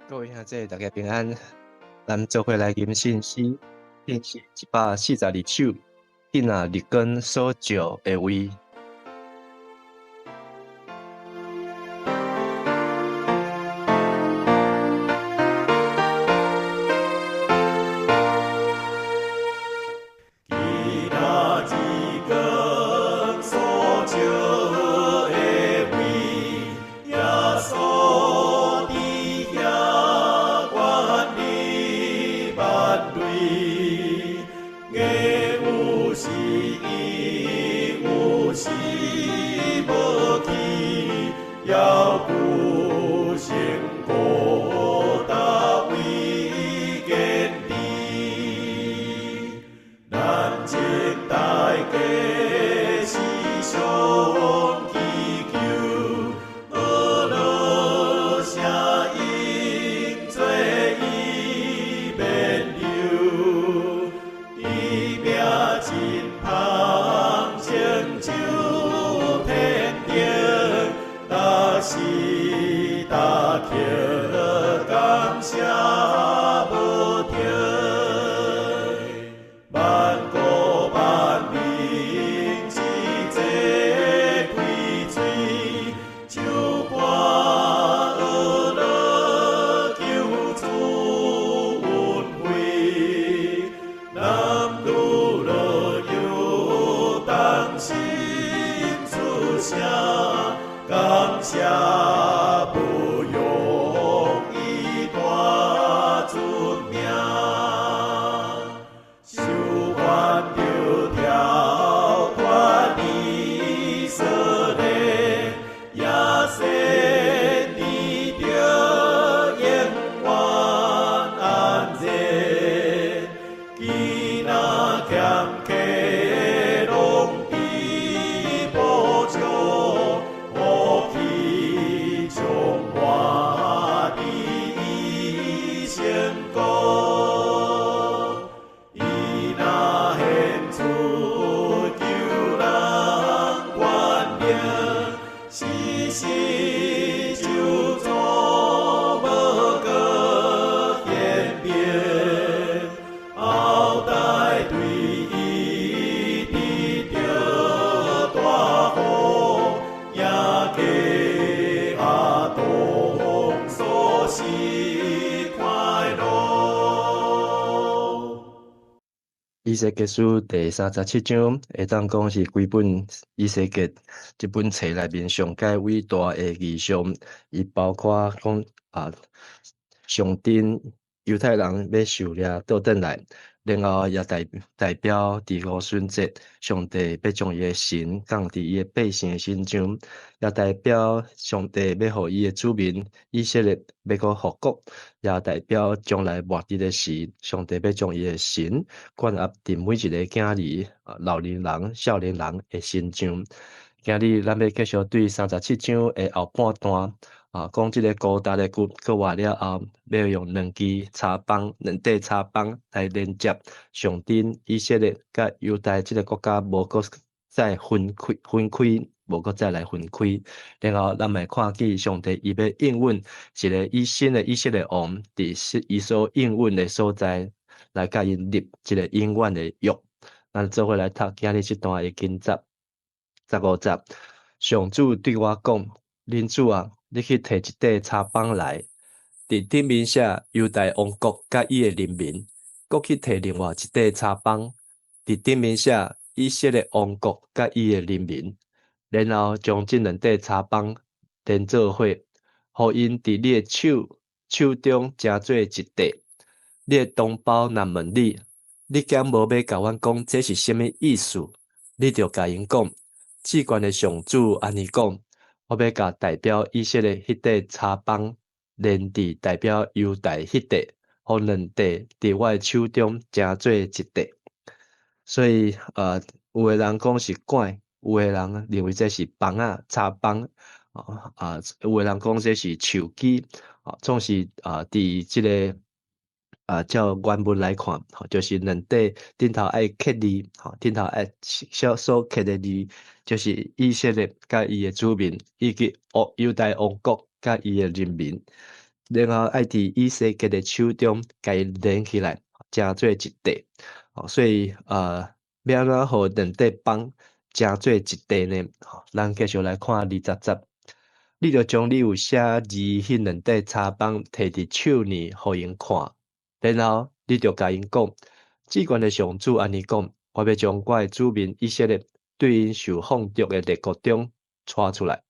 各位兄弟，大家平安。咱做伙来吟信诗，第142首，紧啊日光所照的位。以西结书第37章，会当讲是规本以西结这本册内面上界伟大的异象，伊包括讲上顶犹太人要受掠倒转来，然后也代表第五旬节，上帝要将伊的神降伫伊的百姓的心中，也代表上帝要互伊的子民以色列要搁复国，也代表将来末日的时，上帝要将伊的神灌压伫每一个囝儿、老年人、少年人的心中。今日咱要继续对37章的后半段。讲即个高大的骨割完了后，要用两支插棒、两块插棒来连接上顶以色列甲犹太即个国家，无搁再分开，无搁再来分开。然后咱来看见上帝伊要应允一个以新的以色列王，伫伊所应允的所在，来甲因立一个永远的约。咱做伙来读今日这段的经节，15节。上主对我讲：恁主啊！你去摕一块插棒来，伫顶面写犹大王国甲伊的人民；搁去摕另外一块插棒，伫顶面写以色列王国甲伊的人民。然后将这两块插棒连做伙，互因伫你的手中成做一块。你的同胞若问你，你敢无要甲阮讲这是啥物意思？你着甲因讲，至高的上主安尼讲。我要甲代表以色列迄块插棒连伫代表犹大迄块，互两块伫我的手中成做一块。所以有诶人讲是管，有诶人认为这是棒仔插棒，有诶人讲这是手机，总是伫即个照原文来看，就是两块顶头爱刻字，顶头爱所刻的字，就是以色列甲伊的子民，以及犹大王国甲伊的人民。然后爱伫以西结的手中，甲伊连起来，成做一块。所以要安怎互两块棒成做一块呢？咱继续来看20节。你着将你有写字迄两块插棒摕伫手里，互因看，然后你着甲因讲，至高的上主安尼讲，我要将我的子民以色列对因受放逐的列国中带出来，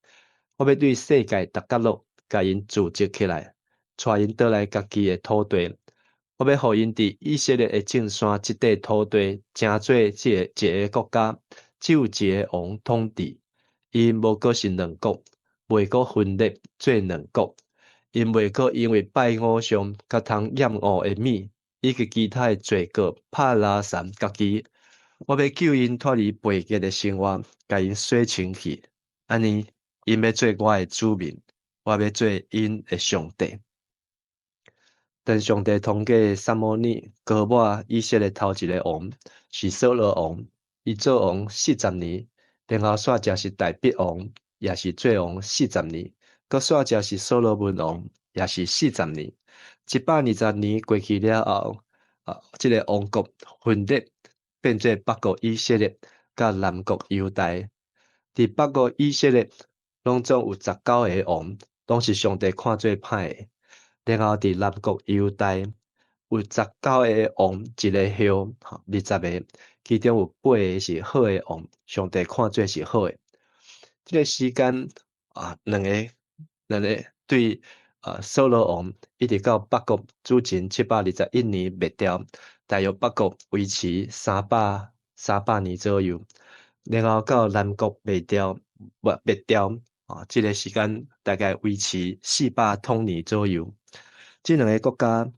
我要对世界逐角落甲因组织起来，带因倒来家己的土地。我要互因伫以色列的正山即块土地，成做一个国家，只有一个王统治，因无过是两国。袂阁分裂做两国，因袂阁因为拜偶像、甲通厌恶的物，以及其他的罪过拍拉散家己。我要救因脱离背逆的生活，甲因洗清去。安尼，因要做我的子民，我要做因的上帝。但上帝通过撒母耳高抹以色列头一个王是扫罗王，伊做王40年，然后煞则是大必王。也是做王40年，搁煞则是所罗门王，也是40年。120年过去了后，这个王国分裂，变做北国以色列，甲南国犹大。伫北国以色列，拢总有19个王，拢是上帝看做歹的。然后伫南国犹大，有19个王，一个后，20个，其中有8个是好的王，上帝看做是好的。这个时间两个对扫罗王一直到北国主前721年灭掉，大约北国维持300年左右，然后到南国灭掉，这个时间大概维持400统年左右。这两个国家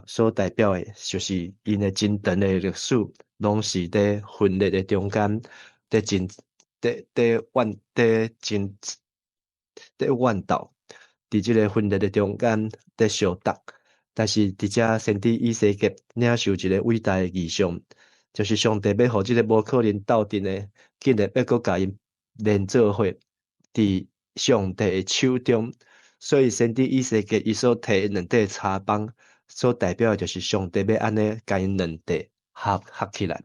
所代表的就是因的真长的历史，拢是在分裂的中间，在真怨斗，伫即个分裂的中间在相斗。但是伫遮先知以西结领受一个伟大的异象，就是上帝要互即个无可能斗阵的，竟然要搁甲因连做伙伫上帝的手中。所以先知以西结伊所摕两块插棒，所代表的就是上帝要安尼甲因两块合起来。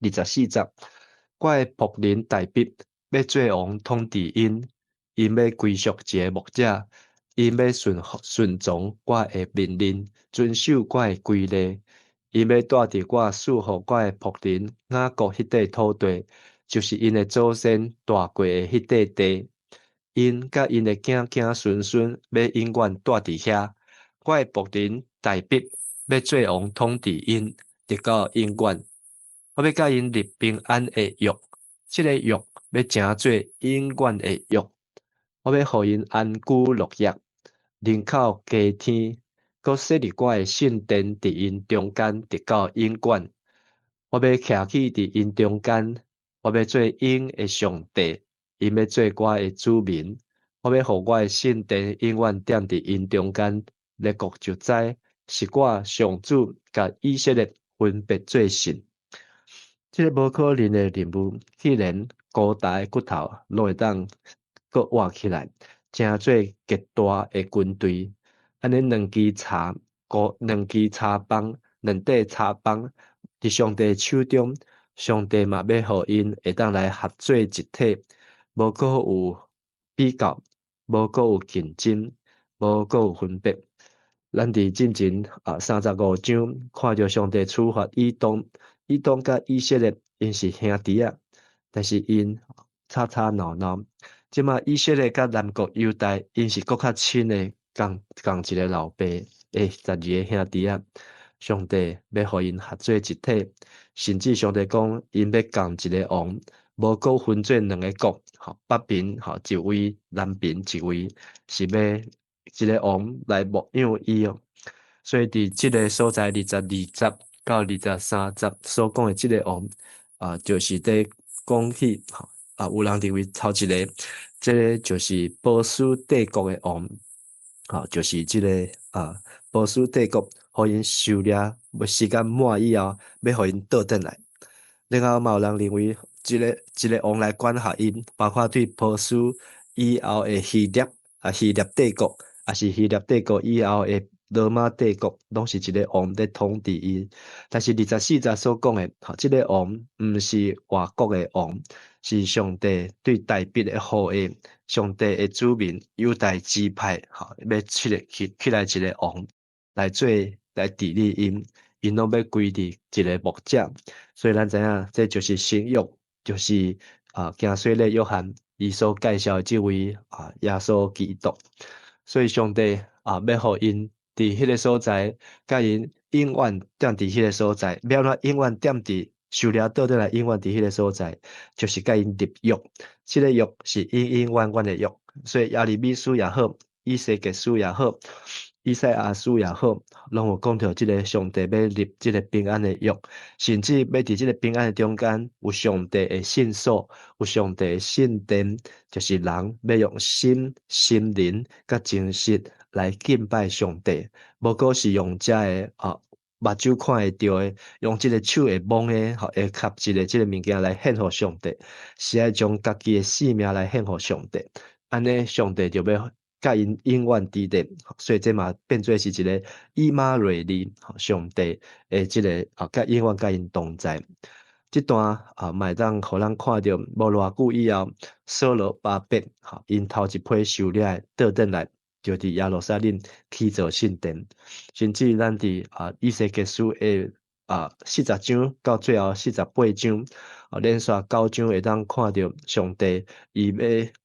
24节，我的仆人大必要做王统治因，因要归属一个牧者，因要顺从我的命令，遵守我的规例，因要住伫我赐予我的仆人雅各迄块土地，就是因的祖先住过的迄块地。因甲因的子孙要永远住伫遐。我的仆人大必要做王统治因，直到永远。我要甲因立平安的约，这个约要成做永远的约。我要互因安居乐业，人口加添，搁设立我的圣殿伫因中间，直到永远。我要徛起伫因中间，我要做因的上帝，因要做我的子民。我要互我的圣殿永远踮伫因中间，列国就知是我上主甲以色列分别做神。这个无可能的任务，既然高大的骨头拢会当搁活起来，成做极大的军队。安尼两支插棒，两块插棒伫上帝手中，上帝嘛要互因会当来合做一体，无搁有比较，无搁有竞争，无搁有分别。咱伫进前35章看到上帝处罚以东甲以色列，因是兄弟啊，但是因吵闹闹。即马以色列甲南国犹大，因是搁较亲的共一个老爸的12个兄弟啊。上帝要互因合做一体，甚至上帝讲因要共一个王，无搁分做两个国，北边一位，南边一位，是要一个王来牧养伊哦。所以伫即个所在22节到23节所讲的即个王就是在讲起有人认为头一个，即个就是波斯帝国的王，就是即个波斯帝国，互因收掠，时间满以后，要互因倒转来。然后嘛有人认为，一个王来管辖因，包括对波斯以后的希腊帝国，也是希腊帝国以后的罗马帝国，拢是一个王在统治伊。但是24节所讲的，这个王毋是外国的王，是上帝对大笔的后裔，上帝的子民犹大支派，要起来一个王来治理因，因拢要归伫一个牧者。所以咱知影，这就是新约，就是行水的约翰伊所介绍的这位耶稣基督。所以上帝要互因伫迄个所在，甲因永远踮伫迄个所在，要怎永远踮伫受了倒转来，永远伫迄个所在，就是甲因立约。这个约是永永远远的约。所以亚利米书也好，以西结书也好，以赛亚书也好，拢有讲到这个上帝要立这个平安的约，甚至要伫这个平安的中间有上帝的圣所，有上帝的圣殿，就是人要用心、心灵甲精神来敬拜上帝，无过是用遮的目睭看会到的，用这个手会摸的，会合一个这个物件来献互上帝，是爱将家己的性命来献互上帝，安尼上帝就要甲因永远伫立，所以这嘛变做是一个以马内利，上帝的这个甲永远甲因同在。这段嘛会当互咱看到无偌久以后，所罗巴伯因头一批受了倒转来，就伫耶路撒冷起造圣殿，甚至咱伫以西结书的40章到最后48章，连续9章会当看到上帝伊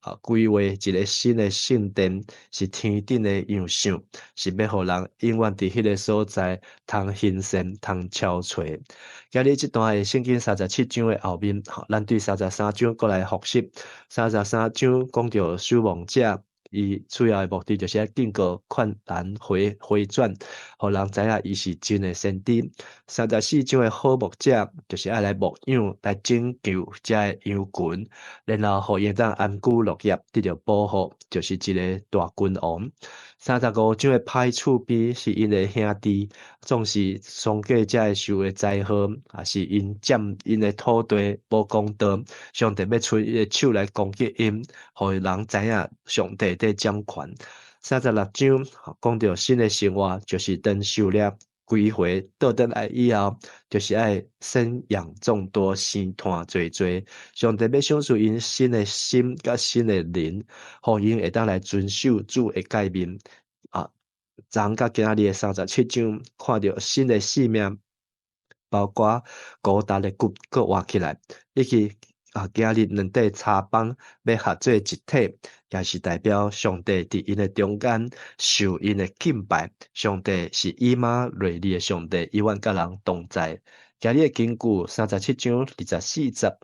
要规划一个新的圣殿，是天顶的样式，是要互人永远伫迄个所在通行善、通超找。今日这段的圣经37章的后面，咱对33章过来复习。33章讲到守望者，伊主要的目的就是要警告劝人回转，互人知影伊是真的先知。34章的好牧者，就是要来牧养、来拯救遮的羊群，然后互因当安居乐业，得到保护，就是一个大君王。35章的歹厝边是因的兄弟，总是丧过才会受的灾祸，也是因占因的土地无公道，上帝要出伊的手来攻击因，互人知影上帝在掌权。36章讲到新的生活，就是等受了归回倒转来以后，就是爱生养众多，生团多多。上帝要享受因新的心甲新的灵，互因会当来遵守主的诫命。昨甲今仔日的37章，看到新的生命，包括高大的骨骼活起来，以及今日两块柴棒要合做一体，也是代表上帝伫因的中间受因的敬拜。上帝是以马内利的上帝，永远甲人同在。今日的经句37章24节，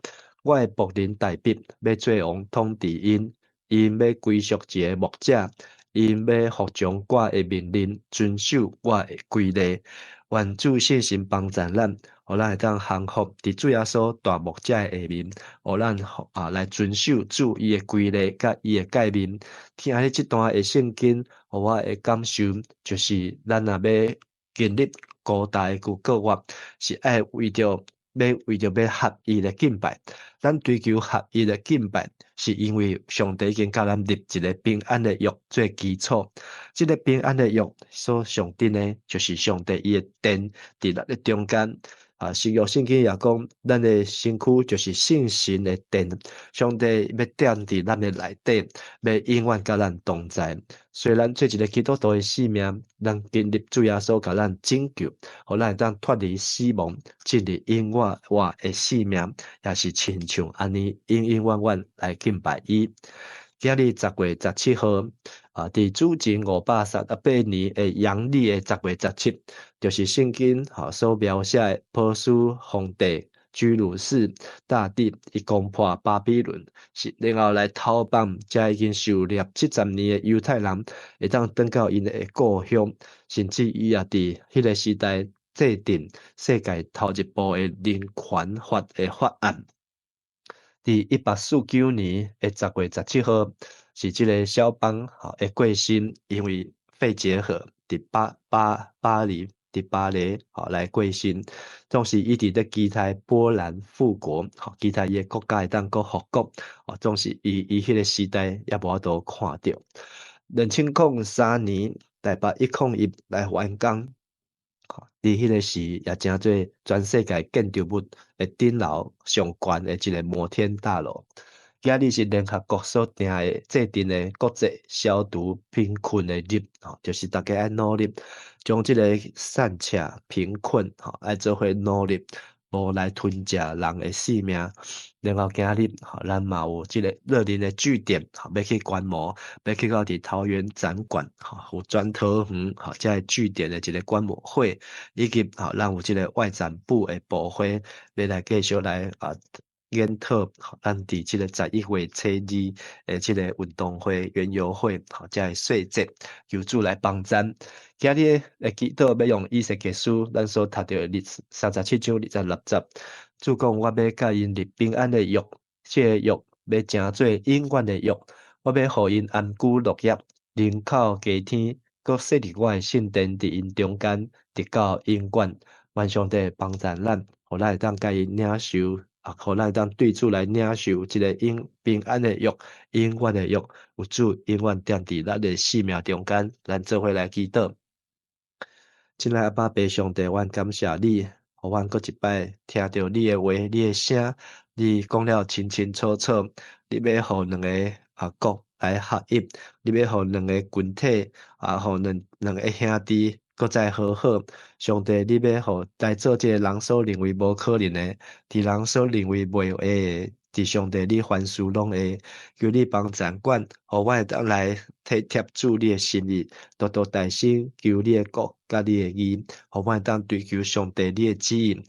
我的仆人大笔要做王统治因，因要归属一个牧者。因要服从我的命令，遵守我的规例，愿主信心帮助咱，互咱会当降服伫主耶稣大牧者的下面，互咱来遵守主伊的规例甲伊的诫命。听下这段的圣经，互我的感受就是咱若要建立高大的骨骼活，是爱为着要合一的敬拜。咱追求合一的敬拜，是因为上帝已经甲咱立一个平安的约做基础。这个平安的约所上定的，就是上帝伊的殿伫咱的中间。新约圣经也讲，咱的身躯就是圣神的殿，上帝要踮伫咱的内底，要永远甲咱同在。虽然做一个基督徒的性命，咱经历主耶稣甲咱拯救，互咱会当脱离死亡，进入永远活的性命，也是亲像安尼永永远远来敬拜伊。今日10月17号，伫主前538年的阳历的10月17，就是圣经所描写的波斯皇帝居鲁士大帝伊攻破巴比伦，是然后来讨棒，才已经受掠70年的犹太人会当转到因的故乡，甚至伊也伫迄个时代制定世界头一部的人权法的法案。伫1849年的10月17号，是这个肖邦的过身，因为肺结核伫巴黎来过身。总是伊伫咧期待波兰复国，期待伊的国家会当搁复国，总是伊迄个时代也无法度看到。2003年台北101来完工。伫迄个时也真做全世界建筑物的顶楼上悬的一个摩天大楼。今日是联合国所定的制定的国际消毒贫困的日，就是大家爱努力，将即个散赤贫困，爱做伙努力，无来吞食人的性命。然后今日，咱嘛有即个热林的据点，要去观摩，要去到伫桃园展馆，有砖头园，这个据点的一个观摩会，以及咱有即个外展部的部会，要来继续来研讨咱伫即个11月初2的即个运动会、园游会，才会细节，求主来帮咱。今日的祈祷要用以西结书，咱所读到的37章26节。主讲，我要甲因立平安的约，这个约要成做永远的约。我要互因安居乐业，人口加天，搁设立我的圣殿伫因中间，直到永远。愿上帝帮助咱，互咱会当甲因领受，互咱会当对主来领受一个平安的约，永远的约，有主永远踮伫咱的生命中间。咱做伙来祈祷。亲爱阿爸爸上帝，阮感谢你，互阮搁一摆听到你的话、你的声，你讲了清清楚楚，你要互两个国来合一，你要互两个群体互两个兄弟搁再和好。上帝，你要互来做这个人所认为无可能的，伫人所认为袂会的。伫上帝，你凡事拢会，求你帮掌管，互我会当来体贴主你的心意，多多大心求你的国甲你的义，互我会当追求上帝你的旨意。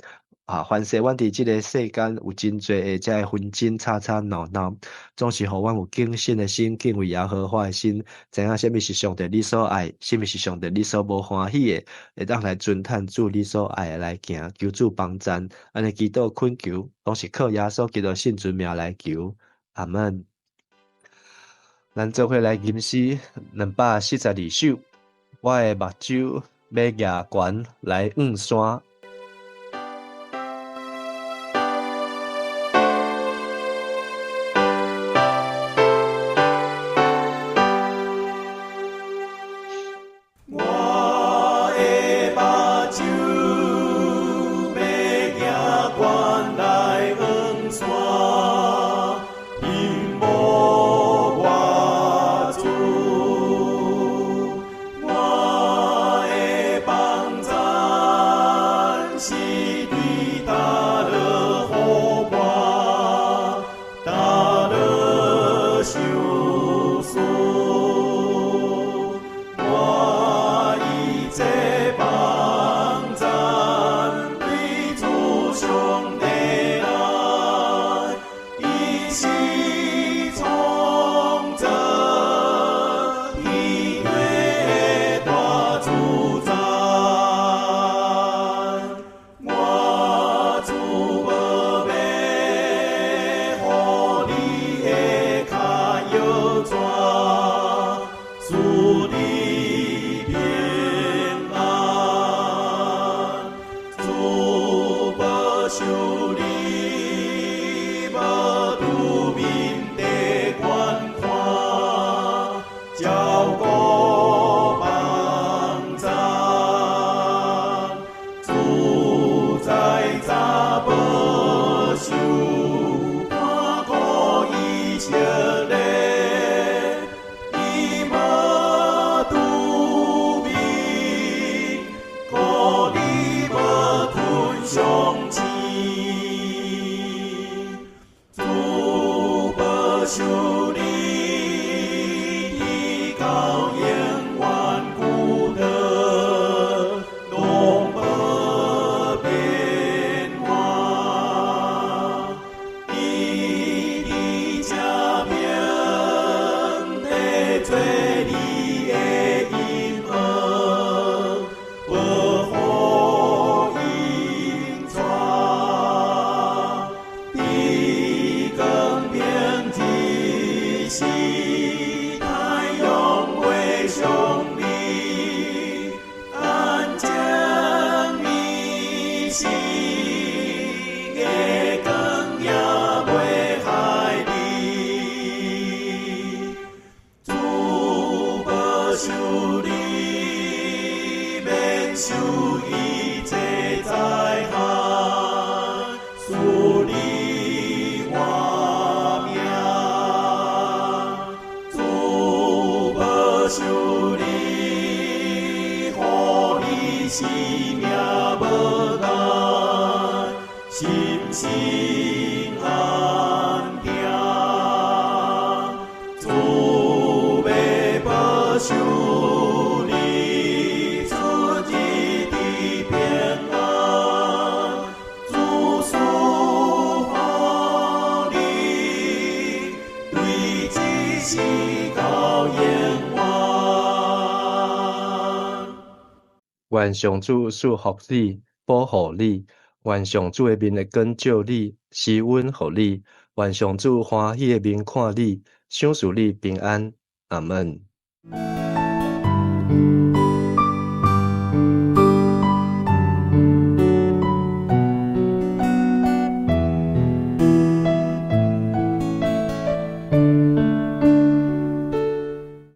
凡是阮伫即个世间有真侪的遮个纷争吵吵闹闹，总是互阮有敬信的心，敬畏耶和华的心，知影什么是上帝你所爱，什么是上帝你所无欢喜的，会当来遵趁主你所爱的来行，求主帮赞，安尼祈祷恳求，拢是靠耶稣基督圣尊名来求，阿门。咱做伙来吟诗242首，我的目睭要举悬来望山。受一切灾害，属你我命，主保守你，互你生命无碍，心心安定，主要保守你，出入的平安，主赐福你，对这世到永远。愿上主赐福你，保护你；愿上主的面会光照你，施恩互你；愿上主欢喜的面看你，赏赐你平安。阿门。